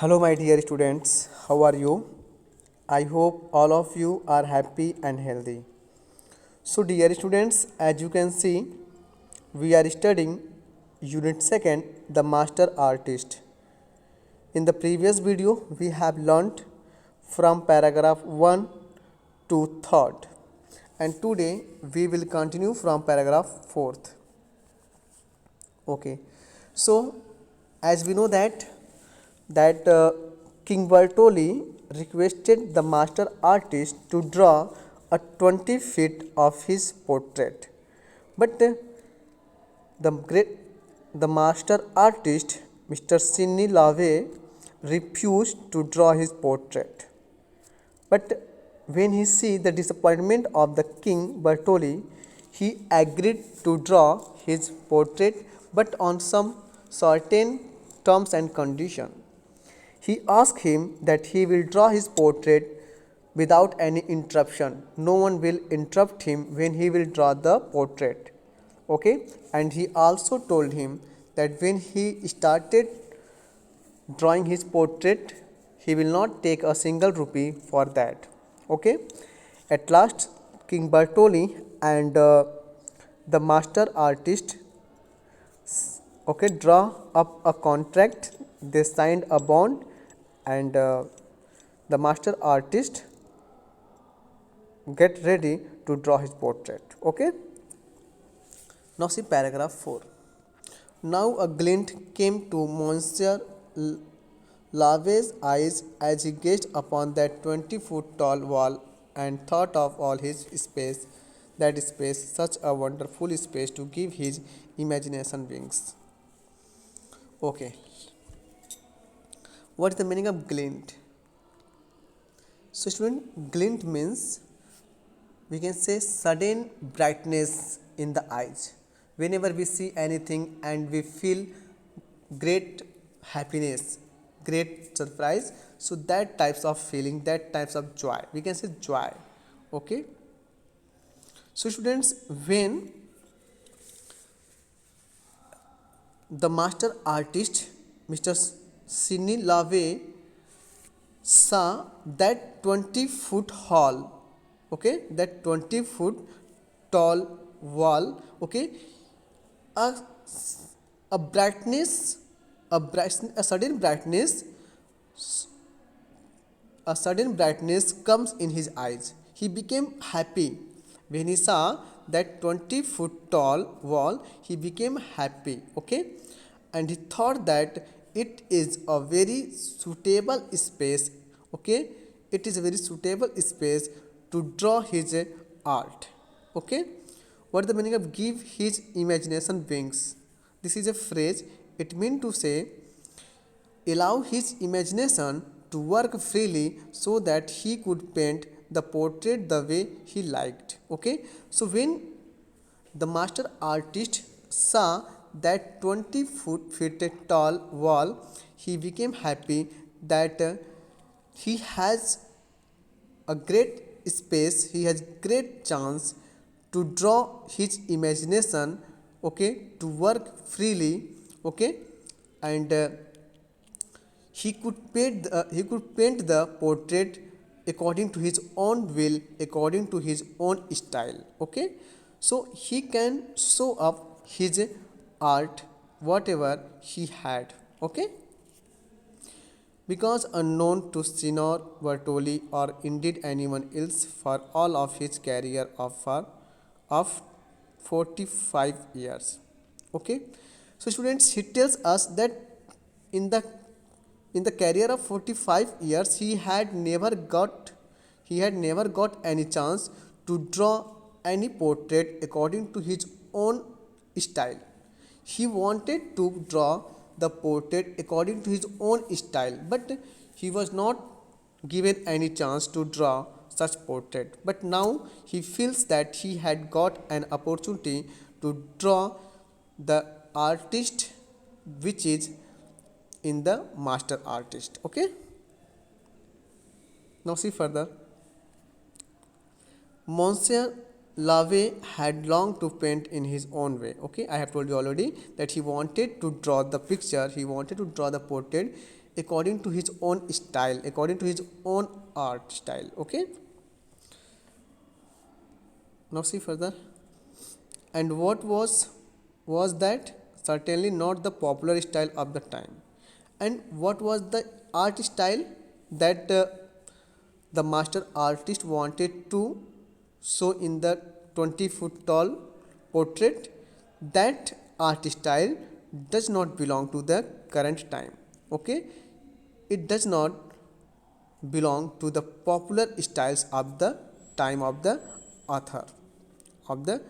Hello, my dear students. How are you? I hope all of you are happy and healthy. So, dear students, as you can see, we are studying Unit 2nd, The Master Artist. In the previous video, we have learnt from paragraph 1 to 3rd, and today we will continue from paragraph 4th. Okay, so as we know that King Bertoli requested the master artist to draw a 20 feet of his portrait, but the great the master artist Mr. Sidney Lave refused to draw his portrait. But when he see the disappointment of the King Bertoli, he agreed to draw his portrait, but on some certain terms and conditions. He asked him that he will draw his portrait without any interruption. No one will interrupt him when he will draw the portrait. Okay, and he also told him that when he started drawing his portrait, he will not take a single rupee for that. Okay, at last, King Bertoli and the master artist draw up a contract. They signed a bond, and the master artist get ready to draw his portrait. Okay, now see paragraph 4. Now a glint came to Monsieur Lave's eyes as he gazed upon that 20-foot tall wall and thought of all his space, that space, such a wonderful space to give his imagination wings. Okay, what is the meaning of glint? So, student, glint means we can say sudden brightness in the eyes. Whenever we see anything and we feel great happiness, great surprise, so that types of feeling, that types of joy, we can say joy. Okay, so students, when the master artist Mr. Sidney Lave saw that 20-foot hall, okay, that 20-foot tall wall, okay, a, a brightness, a sudden brightness, comes in his eyes. He became happy when he saw that 20-foot tall wall. He became happy, okay, and he thought that it is a very suitable space, okay, it is a very suitable space to draw his art. Okay, what is the meaning of give his imagination wings? This is a phrase. It means to say allow his imagination to work freely so that he could paint the portrait the way he liked. Okay, so when the master artist saw that 20 feet tall wall, he became happy that he has a great space, he has great chance to draw his imagination, okay, to work freely, okay, and he could paint the portrait according to his own will, according to his own style. Okay, so he can show up his art whatever he had. Okay, because unknown to Signor Bertoli or indeed anyone else for all of his career of 45 years. Okay, so students, he tells us that in the career of 45 years he had never got any chance to draw any portrait according to his own style. He wanted to draw the portrait according to his own style, but he was not given any chance to draw such portrait. But now he feels that he had got an opportunity to draw the artist which is in the master artist. Okay, now see further. Monsieur Lave had longed to paint in his own way. Okay, I have told you already that he wanted to draw the picture, he wanted to draw the portrait according to his own style, according to his own art style. Okay, now see further. And what was that? Certainly not the popular style of the time. And what was the art style that the master artist wanted to show in the 20-foot tall portrait? That art style does not belong to the current time. Okay, it does not belong to the popular styles of the time of the author, of the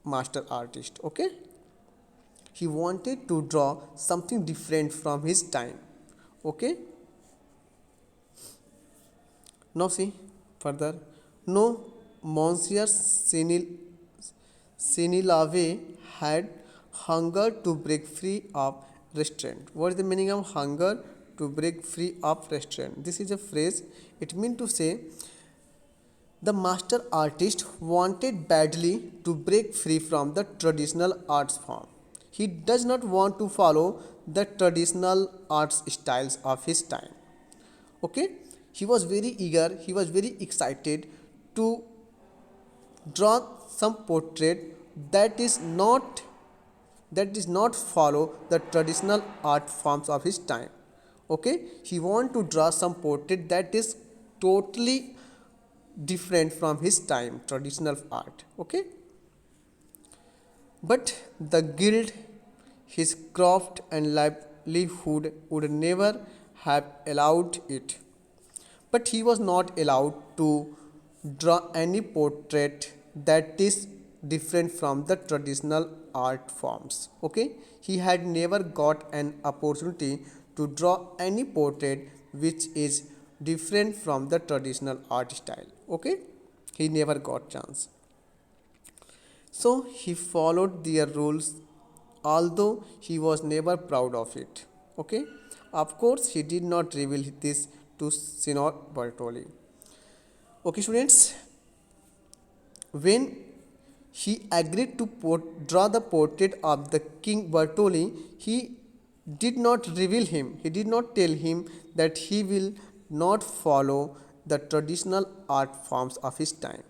master artist. Okay, he wanted to draw something different from his time. Okay, now see further. No, Monsieur Sinilave had hunger to break free of restraint. What is the meaning of hunger to break free of restraint? This is a phrase. It means to say the master artist wanted badly to break free from the traditional arts form. He does not want to follow the traditional arts styles of his time. Okay, he was very eager, he was very excited to draw some portrait that is not follow the traditional art forms of his time. Okay, he want to draw some portrait that is totally different from his time traditional art. Okay, but the guild, his craft and livelihood would never have allowed it. But he was not allowed to draw any portrait that is different from the traditional art forms. Okay, he had never got an opportunity to draw any portrait which is different from the traditional art style. Okay, he never got chance. So he followed their rules, although he was never proud of it. Okay, of course, he did not reveal this to Signor Bertoli. Okay, students, when he agreed to draw the portrait of the King Bertoli, he did not reveal him. He did not tell him that he will not follow the traditional art forms of his time.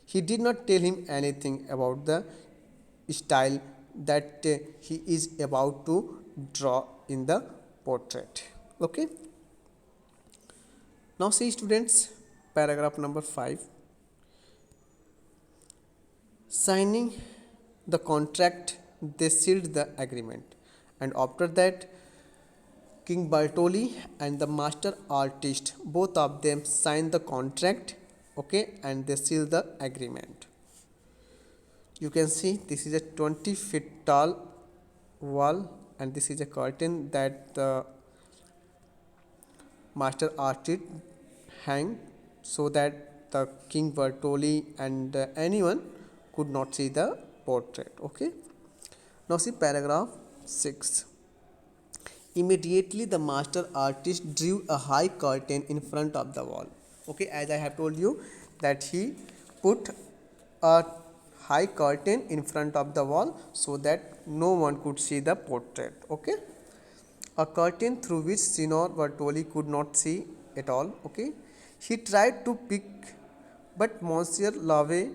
He did not tell him anything about the style that he is about to draw in the portrait. Okay, now see students, paragraph number 5. Signing the contract, they sealed the agreement, and after that King Bartoli and the master artist, both of them signed the contract. Okay, and they sealed the agreement. You can see this is a 20 feet tall wall, and this is a curtain that the master artist hang, so that the King Bertoli and anyone could not see the portrait. Okay, now see paragraph 6. Immediately the master artist drew a high curtain in front of the wall. Okay, as I have told you that he put a high curtain in front of the wall so that no one could see the portrait. Okay, a curtain through which Signor Bertoli could not see at all. Okay, he tried to peek, but Monsieur Lave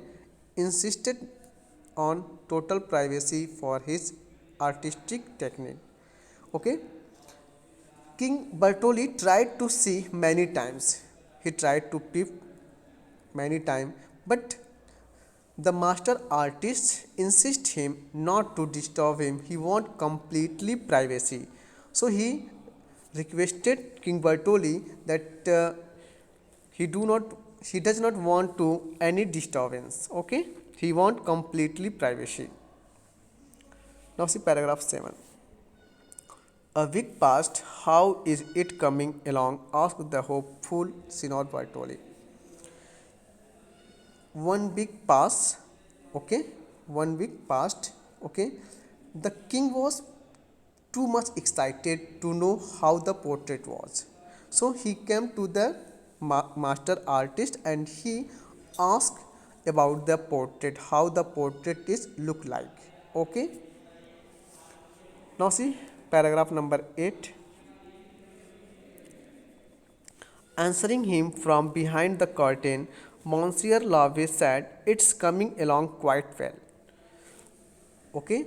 insisted on total privacy for his artistic technique. Okay, King Bertoli tried to see many times. He tried to peep many times, but the master artist insist him not to disturb him. He want completely privacy. So he requested King Bertoli that he does not want to any disturbance. Okay, he want completely privacy. Now see paragraph 7. A week passed. How is it coming along? Asked the hopeful Signor Bertoli. 1 week passed. Okay, 1 week passed. Okay, the king was too much excited to know how the portrait was. So he came to the master artist and he asked about the portrait, how the portrait is look like. Okay, now see paragraph number 8. Answering him from behind the curtain, Monsieur Lave said, "It's coming along quite well." Okay.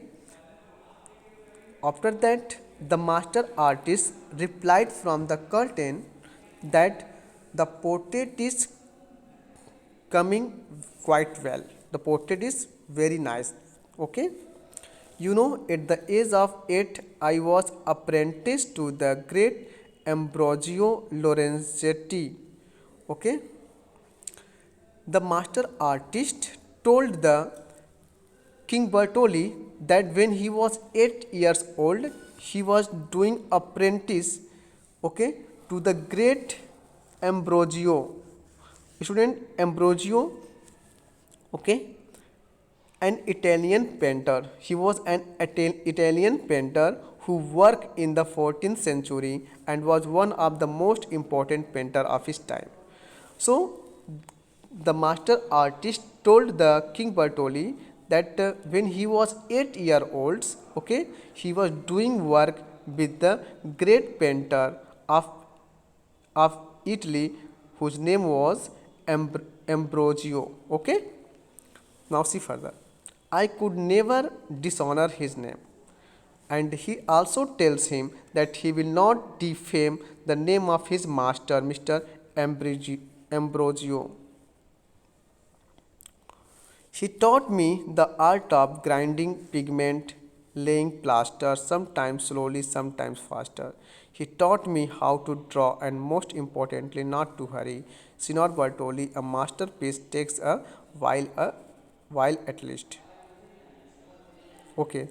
After that, the master artist replied from the curtain that the portrait is coming quite well. The portrait is very nice. Okay. At the age of 8, I was apprenticed to the great Ambrogio Lorenzetti. Okay. The master artist told the King Bertolli that when he was 8 years old, he was doing apprentice, okay, to the great Ambrogio. Student Ambrogio, okay, an Italian painter. He was an Italian painter who worked in the 14th century and was one of the most important painter of his time. So the master artist told the King Bertolli that when he was 8 years old, okay, he was doing work with the great painter of Italy, whose name was Ambrogio. Okay. Now see further. I could never dishonor his name. And he also tells him that he will not defame the name of his master, Mr. Ambrogio. He taught me the art of grinding pigment, laying plaster, sometimes slowly, sometimes faster. He taught me how to draw and most importantly not to hurry. Signor Bertolli, a masterpiece takes a while at least. Okay.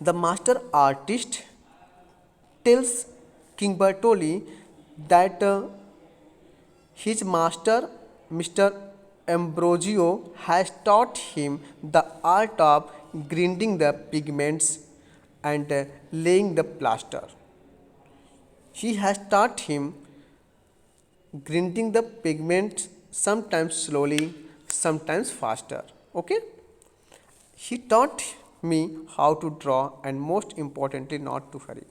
The master artist tells King Bertolli that his master, Mr. Ambrogio, has taught him the art of grinding the pigments and laying the plaster. He has taught him grinding the pigments sometimes slowly, sometimes faster. Okay. He taught me how to draw and most importantly not to hurry.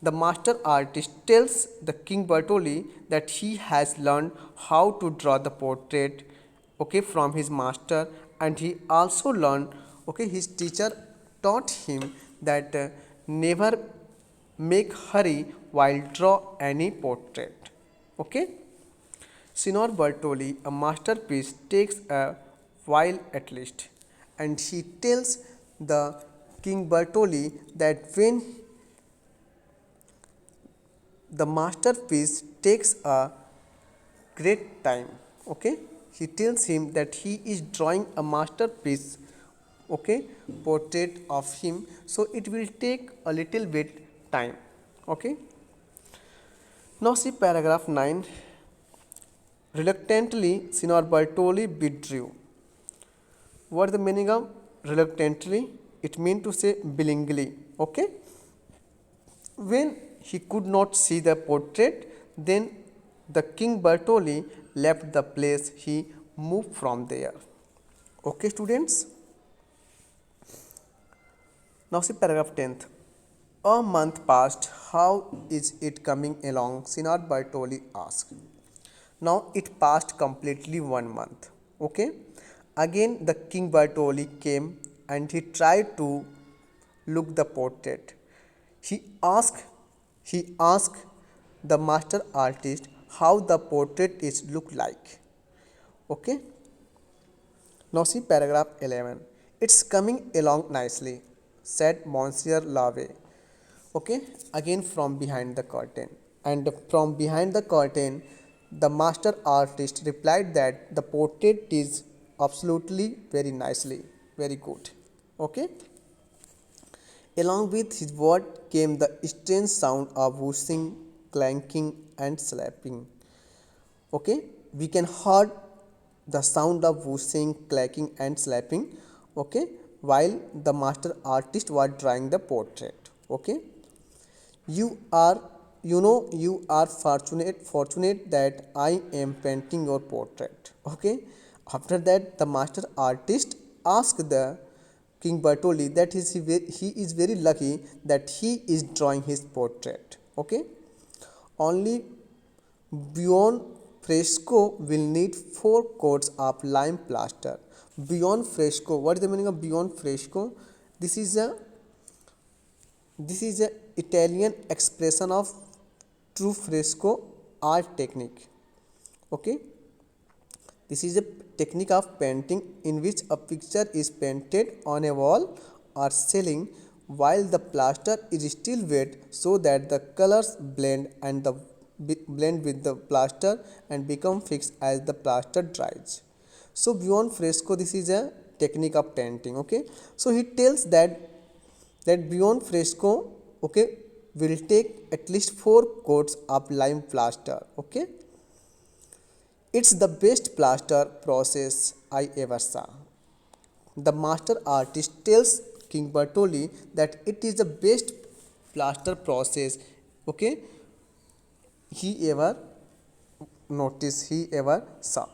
The master artist tells the King Bertolli that he has learned how to draw the portrait, okay, from his master, and he also learned, okay, his teacher taught him that never make hurry while draw any portrait. Okay. Signor Bertolli, a masterpiece takes a while at least, and he tells the King Bertolli that when the masterpiece takes a great time, okay, he tells him that he is drawing a masterpiece, okay, portrait of him, so it will take a little bit time. Okay. Now see paragraph 9. Reluctantly, Signor Bertolli withdrew. What is the meaning of reluctantly? It means to say willingly. Okay. When he could not see the portrait, then the King Bertolli left the place. He moved from there. Okay, students. Now see paragraph 10th. A month passed. How is it coming along? Signor Bertolli asked. Now it passed completely 1 month. Okay. Again the King Bertolli came and he tried to look the portrait. He asked the master artist how the portrait is look like. Okay. Now see paragraph 11. It's coming along nicely, said Monsieur Lave. Okay. Again from behind the curtain. And from behind the curtain, the master artist replied that the portrait is absolutely very nicely, very good. Okay. Along with his word came the strange sound of whooshing, clanking, and slapping. Okay, we can hear the sound of whooshing, clacking, and slapping. Okay, while the master artist was drawing the portrait. Okay, you are, you are fortunate that I am painting your portrait. Okay, after that, the master artist asked the King Bertolli that he is very lucky that he is drawing his portrait. Okay. Only beyond fresco will need 4 coats of lime plaster. Beyond fresco, what is the meaning of beyond fresco? This is a Italian expression of true fresco art technique. Okay, this is a technique of painting in which a picture is painted on a wall or ceiling while the plaster is still wet, so that the colors blend with the plaster and become fixed as the plaster dries. So beyond fresco, this is a technique of painting. Okay, so he tells that beyond fresco, okay, will take at least 4 coats of lime plaster. Okay, it's the best plaster process I ever saw. The master artist tells King Bertolli that it is the best plaster process, okay, he ever noticed, he ever saw.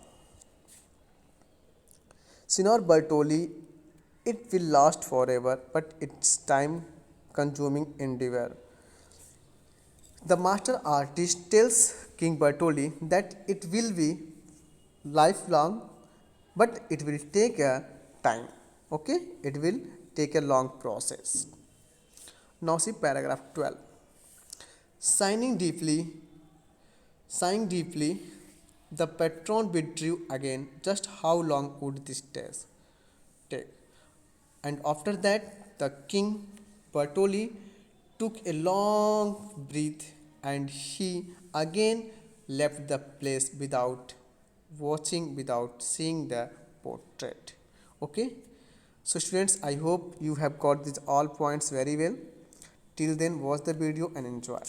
Signor Bertolli, it will last forever, but it's time consuming endeavor. The master artist tells King Bertolli that it will be lifelong, but it will take a time. Okay, it will take a long process. Now see paragraph 12. Signing deeply, sighing deeply, the patron withdrew again. Just how long would this take? And after that, the king Bertolli took a long breath and he again left the place without seeing the portrait. Okay, so students, I hope you have got these all points very well. Till then, watch the video and enjoy.